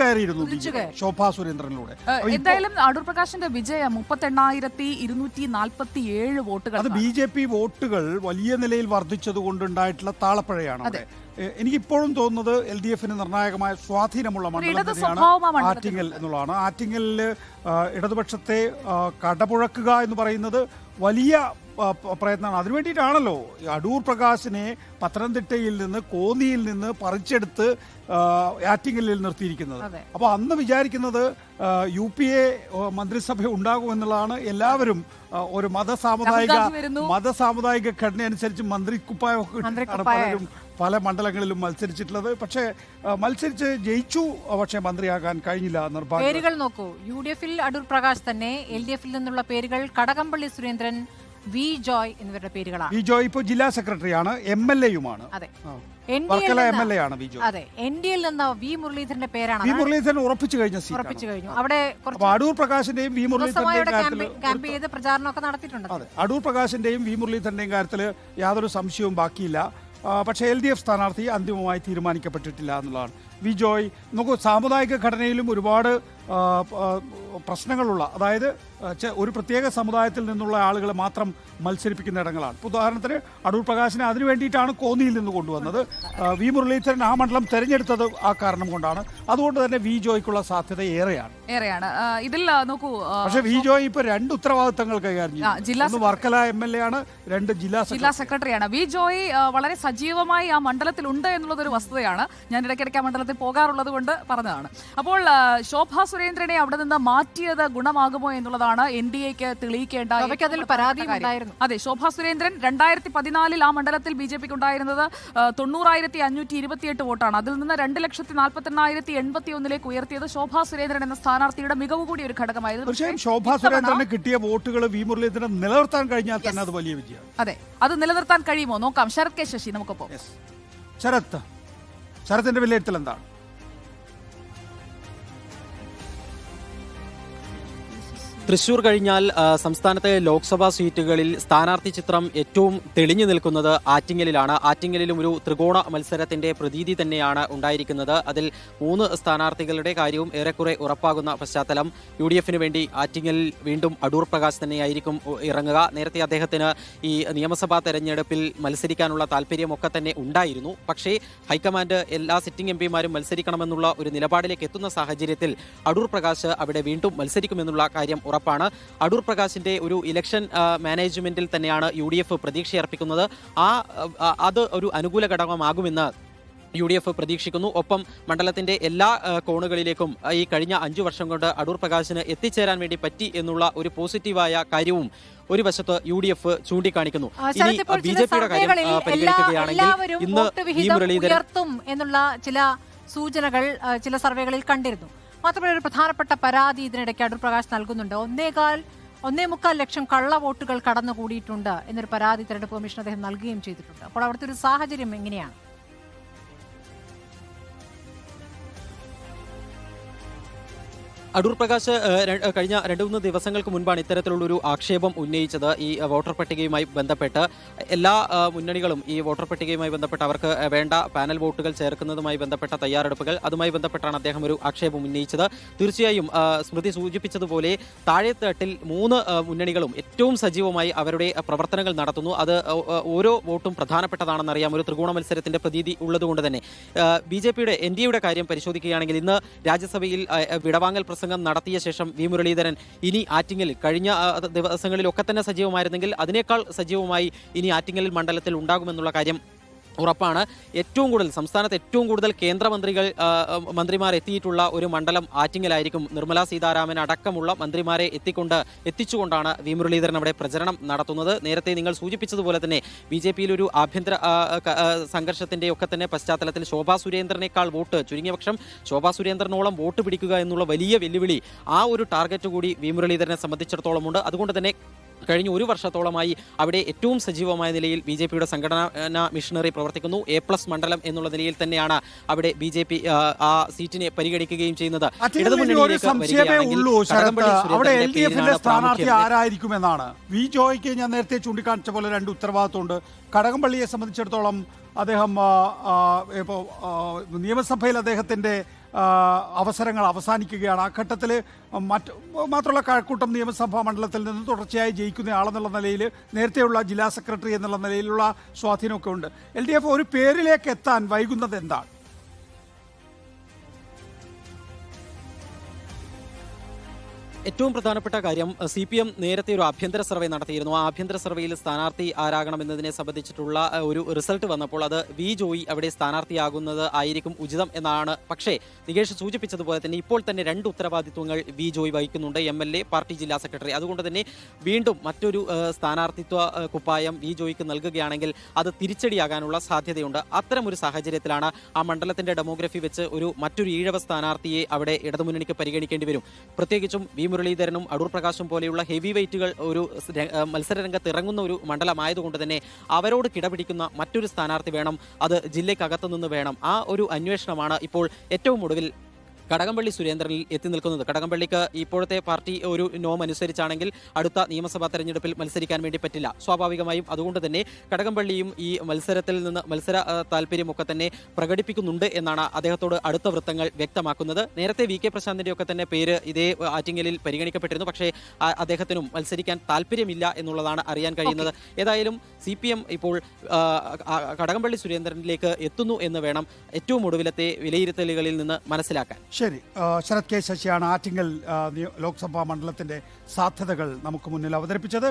കയറിയിരുന്നു ശോഭാ സുരേന്ദ്രനിലൂടെ. എന്തായാലും അടൂർ പ്രകാശിന്റെ വിജയം 38,247 വോട്ടുകൾ. അത് BJP വോട്ടുകൾ വലിയ നിലയിൽ വർദ്ധിച്ചത് കൊണ്ടുണ്ടായിട്ടുള്ള താളപ്പഴയാണ് അവിടെ. എനിക്കിപ്പോഴും തോന്നുന്നത് LDFന് നിർണായകമായ സ്വാധീനമുള്ള മണ്ഡലം തന്നെയാണ് ആറ്റിങ്ങൽ എന്നുള്ളതാണ്. ആറ്റിങ്ങലിൽ ഇടതുപക്ഷത്തെ കടപുഴക്കുക എന്ന് പറയുന്നത് വലിയ പ്രയത്നമാണ്. അതിനു വേണ്ടിയിട്ടാണല്ലോ അടൂർ പ്രകാശിനെ പത്തനംതിട്ടയിൽ നിന്ന് കോന്നിയിൽ നിന്ന് പറിച്ചെടുത്ത് ആറ്റിങ്ങലിൽ നിർത്തിയിരിക്കുന്നത്. അപ്പോൾ അന്ന് വിചാരിക്കുന്നത് UPA മന്ത്രിസഭ ഉണ്ടാകുമെന്നുള്ളതാണ്. എല്ലാവരും ഒരു മതസാമുദായിക ഘടന അനുസരിച്ച് മന്ത്രിക്കുപ്പായൊക്കെ പലരും പല മണ്ഡലങ്ങളിലും മത്സരിച്ചിട്ടുള്ളത്. പക്ഷേ മത്സരിച്ച് ജയിച്ചു, പക്ഷേ മന്ത്രിയാകാൻ കഴിഞ്ഞില്ല. പേരുകൾ നോക്കൂ, UDFൽ അടൂർ പ്രകാശ് തന്നെ, LDFൽ നിന്നുള്ള പേരുകൾ കടകംപള്ളി സുരേന്ദ്രൻ, വി ജോയ് എന്നിവരുടെ പേരുകളാണ്. വി ജോയ് ഇപ്പോൾ ജില്ലാ സെക്രട്ടറിയാണ്, MLA-യുമാണ്. അതെ, NDAൽ നിന്ന് വി മുരളീധരന്റെ പേരാണ്. വി മുരളീധരൻ ഉറപ്പിച്ചു കഴിഞ്ഞു. അവിടെ അടൂർ പ്രകാശിന്റെയും വി മുരളീധരന്റെയും ക്യാമ്പ് ചെയ്ത് പ്രചാരണമൊക്കെ നടത്തിയിട്ടുണ്ട്. അതെ, അടൂർ പ്രകാശിന്റെയും വി മുരളീധരന്റെയും കാര്യത്തിൽ യാതൊരു സംശയവും ബാക്കിയില്ല. പക്ഷേ LDF സ്ഥാനാർത്ഥി അന്തിമമായി തീരുമാനിക്കപ്പെട്ടിട്ടില്ല എന്നുള്ളതാണ്. വി ജോയ് നമുക്ക് സാമുദായിക ഘടനയിലും ഒരുപാട് പ്രശ്നങ്ങളുള്ള, അതായത് ഒരു പ്രത്യേക സമുദായത്തിൽ നിന്നുള്ള ആളുകളെ മാത്രം മത്സരിപ്പിക്കുന്ന ഇടങ്ങളാണ്. ഉദാഹരണത്തിന് അടൂർ പ്രകാശിനെ അതിനു വേണ്ടിയിട്ടാണ് കോന്നിയിൽ നിന്ന് കൊണ്ടുവന്നത്. വി മുരളീധരൻ ആ മണ്ഡലം തെരഞ്ഞെടുത്തത് ആ കാരണം കൊണ്ടാണ്. അതുകൊണ്ട് തന്നെ വി ജോയ്ക്കുള്ള സാധ്യത ഏറെയാണ്. ഇതിൽ നോക്കൂ, പക്ഷേ വി ജോയ് ഇപ്പൊ 2 ഉത്തരവാദിത്തങ്ങൾ കൈകാര്യം ചെയ്യുന്നു. വർക്കല MLA ആണ്, 2 ജില്ലാ സെക്രട്ടറിയാണ്. വി ജോയ് വളരെ സജീവമായി ആ മണ്ഡലത്തിൽ ഉണ്ട് എന്നുള്ളതൊരു വസ്തുതയാണ്. ഞാൻ ഇടയ്ക്കിടയ്ക്ക് ആ മണ്ഡലത്തിൽ പോകാറുള്ളത് കൊണ്ട് പറഞ്ഞതാണ്. അപ്പോൾ ശോഭാ സുരേന്ദ്രനെ അവിടെ നിന്ന് മാറ്റിയത് ഗുണമാകുമോ എന്നുള്ളതാണ് NDAക്ക് തെളിയിക്കേണ്ട. അതിൽ പരാതി ഉണ്ടായിരുന്നു. അതെ, ശോഭാ സുരേന്ദ്രൻ 2014 ആ മണ്ഡലത്തിൽ BJPക്ക് ഉണ്ടായിരുന്നത് 90,528 വോട്ടാണ്. അതിൽ നിന്ന് 2,48,081 ഉയർത്തിയത് ശോഭാ സുരേന്ദ്രൻ എന്ന സ്ഥാനാർത്ഥിയുടെ മികവ് കൂടി ഒരു ഘടകമായിരുന്നു. തീർച്ചയായും ശോഭാ സുരേന്ദ്രന് കിട്ടിയ വോട്ടുകൾ വി മുരളീധരൻ നിലനിർത്താൻ കഴിഞ്ഞാൽ തന്നെ അത് വലിയ വിജയം. അതെ, അത് നിലനിർത്താൻ കഴിയുമോ നോക്കാം. ശരത് കെ ശശി നമുക്കൊപ്പം. ശരത്തിന്റെ വിലയിരുത്തൽ എന്താണ്? തൃശൂർ കഴിഞ്ഞാൽ സംസ്ഥാനത്തെ ലോക്സഭാ സീറ്റുകളിൽ സ്ഥാനാർത്ഥി ചിത്രം ഏറ്റവും തെളിഞ്ഞു നിൽക്കുന്നത് ആറ്റിങ്ങലിലാണ്. ആറ്റിങ്ങലിലും ഒരു ത്രികോണ മത്സരത്തിന്റെ പ്രതീതി തന്നെയാണ് ഉണ്ടായിരിക്കുന്നത്. അതിൽ 3 സ്ഥാനാർത്ഥികളുടെ കാര്യവും ഏറെക്കുറെ ഉറപ്പാകുന്ന പശ്ചാത്തലം. UDFന് വേണ്ടി ആറ്റിങ്ങലിൽ വീണ്ടും അടൂർ പ്രകാശ് തന്നെയായിരിക്കും ഇറങ്ങുക. നേരത്തെ അദ്ദേഹത്തിന് ഈ നിയമസഭാ തെരഞ്ഞെടുപ്പിൽ മത്സരിക്കാനുള്ള താല്പര്യമൊക്കെ തന്നെ ഉണ്ടായിരുന്നു. പക്ഷേ ഹൈക്കമാൻഡ് എല്ലാ സിറ്റിംഗ് MPമാരും മത്സരിക്കണമെന്നുള്ള ഒരു നിലപാടിലേക്ക് എത്തുന്ന സാഹചര്യത്തിൽ അടൂർ പ്രകാശ് അവിടെ വീണ്ടും മത്സരിക്കുമെന്നുള്ള കാര്യം ഉറപ്പാണ്. അടൂർ പ്രകാശിന്റെ ഒരു ഇലക്ഷൻ മാനേജ്മെന്റിൽ തന്നെയാണ് UDF പ്രതീക്ഷയർപ്പിക്കുന്നത്. അത് ഒരു അനുകൂല ഘടകമാകുമെന്ന് UDF പ്രതീക്ഷിക്കുന്നു. ഒപ്പം മണ്ഡലത്തിന്റെ എല്ലാ കോണുകളിലേക്കും ഈ കഴിഞ്ഞ 5 വർഷം കൊണ്ട് അടൂർ പ്രകാശിന് എത്തിച്ചേരാൻ വേണ്ടി പറ്റി എന്നുള്ള ഒരു പോസിറ്റീവായ കാര്യവും ഒരു വശത്ത് UDF ചൂണ്ടിക്കാണിക്കുന്നു. ഇനി BJPയുടെ കാര്യം പരിഗണിക്കുകയാണെങ്കിൽ ഇന്ന് വി മുരളീധരൻ എന്നുള്ള ചില സൂചനകൾ ചില സർവേകളിൽ കണ്ടിരുന്നു. മാത്രമല്ല, ഒരു പ്രധാനപ്പെട്ട പരാതി ഇതിനിടയ്ക്ക് അടൂർ പ്രകാശ് നൽകുന്നുണ്ട്. 1.25 ലക്ഷം കള്ള വോട്ടുകൾ കടന്നുകൂടിയിട്ടുണ്ട് എന്നൊരു പരാതി തെരഞ്ഞെടുപ്പ് കമ്മീഷൻ അദ്ദേഹം നൽകുകയും ചെയ്തിട്ടുണ്ട്. അപ്പോൾ അവിടുത്തെ ഒരു സാഹചര്യം എങ്ങനെയാണ്? അടൂർ പ്രകാശ് കഴിഞ്ഞ 2-3 ദിവസങ്ങൾക്ക് മുൻപാണ് ഇത്തരത്തിലുള്ളൊരു ആക്ഷേപം ഉന്നയിച്ചത്. ഈ വോട്ടർ പട്ടികയുമായി ബന്ധപ്പെട്ട് എല്ലാ മുന്നണികളും ഈ വോട്ടർ പട്ടികയുമായി ബന്ധപ്പെട്ട് അവർക്ക് വേണ്ട പാനൽ വോട്ടുകൾ ചേർക്കുന്നതുമായി ബന്ധപ്പെട്ട തയ്യാറെടുപ്പുകൾ, അതുമായി ബന്ധപ്പെട്ടാണ് അദ്ദേഹം ഒരു ആക്ഷേപം ഉന്നയിച്ചത്. തീർച്ചയായും സ്മൃതി സൂചിപ്പിച്ചതുപോലെ താഴെത്തട്ടിൽ 3 മുന്നണികളും ഏറ്റവും സജീവമായി അവരുടെ പ്രവർത്തനങ്ങൾ നടത്തുന്നു. അത് ഓരോ വോട്ടും പ്രധാനപ്പെട്ടതാണെന്നറിയാം. ഒരു ത്രികോണ മത്സരത്തിന്റെ പ്രതീതി ഉള്ളതുകൊണ്ട് തന്നെ BJPയുടെ NDAയുടെ കാര്യം പരിശോധിക്കുകയാണെങ്കിൽ ഇന്ന് രാജ്യസഭയിൽ വിടവാങ്ങൽ പ്രസംഗം നടത്തിയ ശേഷം വി മുരളീധരൻ ഇനി ആറ്റിങ്ങലിൽ കഴിഞ്ഞ ദിവസങ്ങളിലൊക്കെ തന്നെ സജീവമായിരുന്നെങ്കിൽ അതിനേക്കാൾ സജീവമായി ഇനി ആറ്റിങ്ങലിൽ മണ്ഡലത്തിൽ ഉണ്ടാകുമെന്നുള്ള കാര്യം ഉറപ്പാണ്. സംസ്ഥാനത്ത് ഏറ്റവും കൂടുതൽ മന്ത്രിമാർ എത്തിയിട്ടുള്ള ഒരു മണ്ഡലം ആറ്റിങ്ങലായിരിക്കും. നിർമ്മലാ സീതാരാമൻ അടക്കമുള്ള മന്ത്രിമാരെ എത്തിച്ചുകൊണ്ടാണ് വി മുരളീധരൻ അവിടെ പ്രചരണം നടത്തുന്നത്. നേരത്തെ നിങ്ങൾ സൂചിപ്പിച്ചതുപോലെ തന്നെ BJPയിൽ ഒരു ആഭ്യന്തര സംഘർഷത്തിന്റെ ഒക്കെ തന്നെ പശ്ചാത്തലത്തിൽ ശോഭാ സുരേന്ദ്രനേക്കാൾ വോട്ട്, ചുരുങ്ങിയ പക്ഷം ശോഭാ സുരേന്ദ്രനോളം വോട്ട് പിടിക്കുക എന്നുള്ള വലിയ വെല്ലുവിളി, ആ ഒരു ടാർഗറ്റ് കൂടി വി മുരളീധരനെ സംബന്ധിച്ചിടത്തോളം ഉണ്ട്. അതുകൊണ്ട് തന്നെ കഴിഞ്ഞ 1 വർഷത്തോളമായി അവിടെ ഏറ്റവും സജീവമായ നിലയിൽ BJPയുടെ സംഘടനാ മിഷനറി പ്രവർത്തിക്കുന്നു. A+ മണ്ഡലം എന്നുള്ള നിലയിൽ തന്നെയാണ് അവിടെ BJP ആ സീറ്റിനെ പരിഗണിക്കുകയും ചെയ്യുന്നത്. സ്ഥാനാർത്ഥി ആരായിരിക്കുമെന്നാണ്. വി ജോയ്ക്ക് ഞാൻ നേരത്തെ ചൂണ്ടിക്കാണിച്ച പോലെ 2 ഉത്തരവാദിത്വമുണ്ട്. കടകംപള്ളിയെ സംബന്ധിച്ചിടത്തോളം അദ്ദേഹം ഇപ്പോൾ നിയമസഭയിൽ അദ്ദേഹത്തിൻ്റെ അവസരങ്ങൾ അവസാനിക്കുകയാണ്. ആ ഘട്ടത്തിൽ മാത്രമല്ല കഴക്കൂട്ടം നിയമസഭാ മണ്ഡലത്തിൽ നിന്ന് തുടർച്ചയായി ജയിക്കുന്ന ആളെന്നുള്ള നിലയിൽ നേരത്തെയുള്ള ജില്ലാ സെക്രട്ടറി എന്നുള്ള നിലയിലുള്ള സ്വാധീനമൊക്കെ ഉണ്ട്. LDF ഒരു പേരിലേക്ക് എത്താൻ വൈകുന്നത് എന്താണ്? ഏറ്റവും പ്രധാനപ്പെട്ട കാര്യം CPM നേരത്തെ ഒരു ആഭ്യന്തര സർവേ നടത്തിയിരുന്നു. ആ ആഭ്യന്തര സർവേയിൽ സ്ഥാനാർത്ഥി ആരാകണമെന്നതിനെ സംബന്ധിച്ചിട്ടുള്ള ഒരു റിസൾട്ട് വന്നപ്പോൾ അത് വി ജോയി അവിടെ സ്ഥാനാർത്ഥിയാകുന്നത് ആയിരിക്കും ഉചിതം എന്നാണ്. പക്ഷേ നികേഷ് സൂചിപ്പിച്ചതുപോലെ തന്നെ ഇപ്പോൾ തന്നെ 2 ഉത്തരവാദിത്വങ്ങൾ വി ജോയി വഹിക്കുന്നുണ്ട്, MLA, പാർട്ടി ജില്ലാ സെക്രട്ടറി. അതുകൊണ്ട് തന്നെ വീണ്ടും മറ്റൊരു സ്ഥാനാർത്ഥിത്വ കുപ്പായം വി ജോയിക്ക് നൽകുകയാണെങ്കിൽ അത് തിരിച്ചടിയാകാനുള്ള സാധ്യതയുണ്ട്. അത്തരമൊരു സാഹചര്യത്തിലാണ് ആ മണ്ഡലത്തിന്റെ ഡെമോഗ്രഫി വെച്ച് മറ്റൊരു ഈഴവ സ്ഥാനാർത്ഥിയെ അവിടെ ഇടതുമുന്നണിക്ക് പരിഗണിക്കേണ്ടി വരും. പ്രത്യേകിച്ചും വി മുരളീധരനും അടൂർ പ്രകാശും പോലെയുള്ള ഹെവി വെയിറ്റുകൾ ഒരു മത്സരരംഗത്ത് ഇറങ്ങുന്ന ഒരു മണ്ഡലമായതുകൊണ്ട് തന്നെ അവരോട് കിടപിടിക്കുന്ന മറ്റൊരു സ്ഥാനാർത്ഥി വേണം, അത് ജില്ലയ്ക്കകത്തു നിന്ന് വേണം. ആ ഒരു അന്വേഷണമാണ് ഇപ്പോൾ ഏറ്റവും ഒടുവിൽ കടകംപള്ളി സുരേന്ദ്രനിൽ എത്തി നിൽക്കുന്നത്. കടകംപള്ളിക്ക് ഇപ്പോഴത്തെ പാർട്ടി ഒരു നോം അനുസരിച്ചാണെങ്കിൽ അടുത്ത നിയമസഭാ തെരഞ്ഞെടുപ്പിൽ മത്സരിക്കാൻ വേണ്ടി പറ്റില്ല സ്വാഭാവികമായും. അതുകൊണ്ട് തന്നെ കടകംപള്ളിയും ഈ മത്സരത്തിൽ നിന്ന് മത്സര താല്പര്യമൊക്കെ തന്നെ പ്രകടിപ്പിക്കുന്നുണ്ട് എന്നാണ് അദ്ദേഹത്തോട് അടുത്ത വൃത്തങ്ങൾ വ്യക്തമാക്കുന്നത്. നേരത്തെ VK പ്രശാന്തിന്റെ ഒക്കെ തന്നെ പേര് ഇതേ ആറ്റിങ്ങലിൽ പരിഗണിക്കപ്പെട്ടിരുന്നു. പക്ഷേ അദ്ദേഹത്തിനും മത്സരിക്കാൻ താല്പര്യമില്ല എന്നുള്ളതാണ് അറിയാൻ കഴിയുന്നത്. ഏതായാലും CPM ഇപ്പോൾ കടകംപള്ളി സുരേന്ദ്രനിലേക്ക് എത്തുന്നു എന്ന് വേണം ഏറ്റവും ഒടുവിലത്തെ വിലയിരുത്തലുകളിൽ നിന്ന് മനസ്സിലാക്കാൻ. ശരി, ശരത് കെ ശശിയാണ് ആറ്റിങ്ങൽ ലോക്സഭാ മണ്ഡലത്തിന്റെ സാധ്യതകൾ നമുക്ക് മുന്നിൽ അവതരിപ്പിച്ചത്.